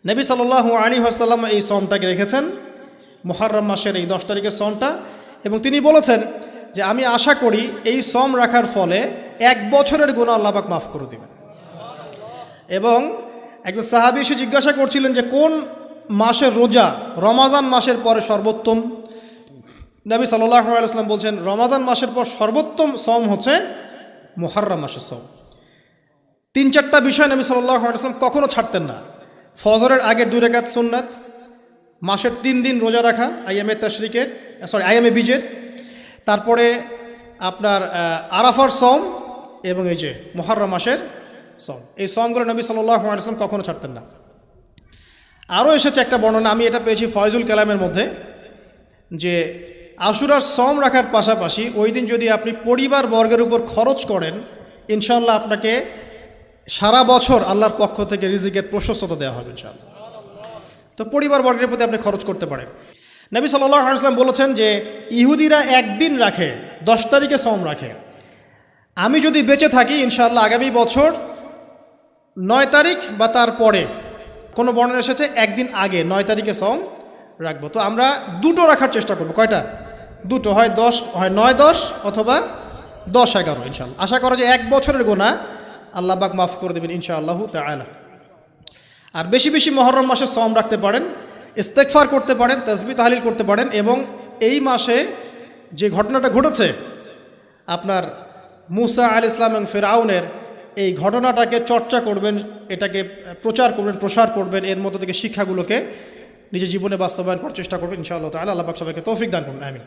নবী সাল্লাল্লাহু আলাইহি ওয়াসাল্লাম এই সওমটাকে রেখেছেন, মুহররম মাসের এই 10 তারিখের সওমটা, এবং তিনি বলেছেন যে আমি আশা করি এই সওম রাখার ফলে 1 বছরের গুনাহ আল্লাহ পাক মাফ করে দিবেন। এবং একজন সাহাবী এসে জিজ্ঞাসা করছিলেন যে কোন মাসের রোজা রমাজান মাসের পরে সর্বোত্তম। নবী সাল্লাল্লাহু আলাইহি ওয়াসাল্লাম বলছেন রমাজান মাসের পর সর্বোত্তম সওম হচ্ছে মুহররম মাসের সওম। 3-4টা বিষয় নবী সাল্লাল্লাহু আলাইহি ওয়াসাল্লাম কখনো ছাড়তেন না। ফজরের আগের 2 রাকাত সুন্নাত, মাসের 3 দিন রোজা রাখা আইয়ামে বীজের, তারপরে আপনার আরাফার সওম, এবং এই যে মুহররম মাসের সওম। এই সওমগুলো নবী সাল্লাল্লাহু আলাইহি ওয়াসাল্লাম কখনো ছাড়তেন না। আরও এসেছে একটা বর্ণনা, আমি এটা পেয়েছি ফয়জুল কালামের মধ্যে, যে আশুরার সওম রাখার পাশাপাশি ওই দিন যদি আপনি পরিবার বর্গের উপর খরচ করেন, ইনশাআল্লাহ আপনাকে সারা বছর আল্লাহর পক্ষ থেকে রিজিকের প্রশস্ততা দেওয়া হবে ইনশাআল্লাহ। তো পরিবার বর্গের প্রতি আপনি খরচ করতে পারেন। নবী সাল্লাল্লাহু আলাইহি ওয়াসাল্লাম বলেছেন যে ইহুদিরা একদিন রাখে, 10 তারিখে সওম রাখে। আমি যদি বেঁচে থাকি ইনশাআল্লাহ আগামী বছর 9 তারিখ বা তার পরে, কোনো বর্ণনা এসেছে একদিন আগে 9 তারিখে সওম রাখবো। তো আমরা 2টো রাখার চেষ্টা করবো। কয়টা? 2টো, হয় 9-10 অথবা 10-11 ইনশাআল্লাহ। আশা করা যে 1 বছরের গুনাহ আল্লাহ পাক মাফ করে দেবেন ইনশাআল্লাহু তাআলা। আর বেশি বেশি মুহররম মাসে সওম রাখতে পারেন, ইস্তেগফার করতে পারেন, তাসবিহ তাহলিল করতে পারেন, এবং এই মাসে যে ঘটনাটা ঘটেছে আপনার মুসা আলাইহিস সালাম এবং ফিরআউনের, এই ঘটনাটাকে চর্চা করবেন, এটাকে প্রচার করবেন, প্রসার করবেন, এর মধ্যে থেকে শিক্ষাগুলোকে নিজের জীবনে বাস্তবায়ন করার চেষ্টা করবেন ইনশাআল্লাহ তাআলা। আল্লাহ পাক সবাইকে তৌফিক দান করুন, আমিন।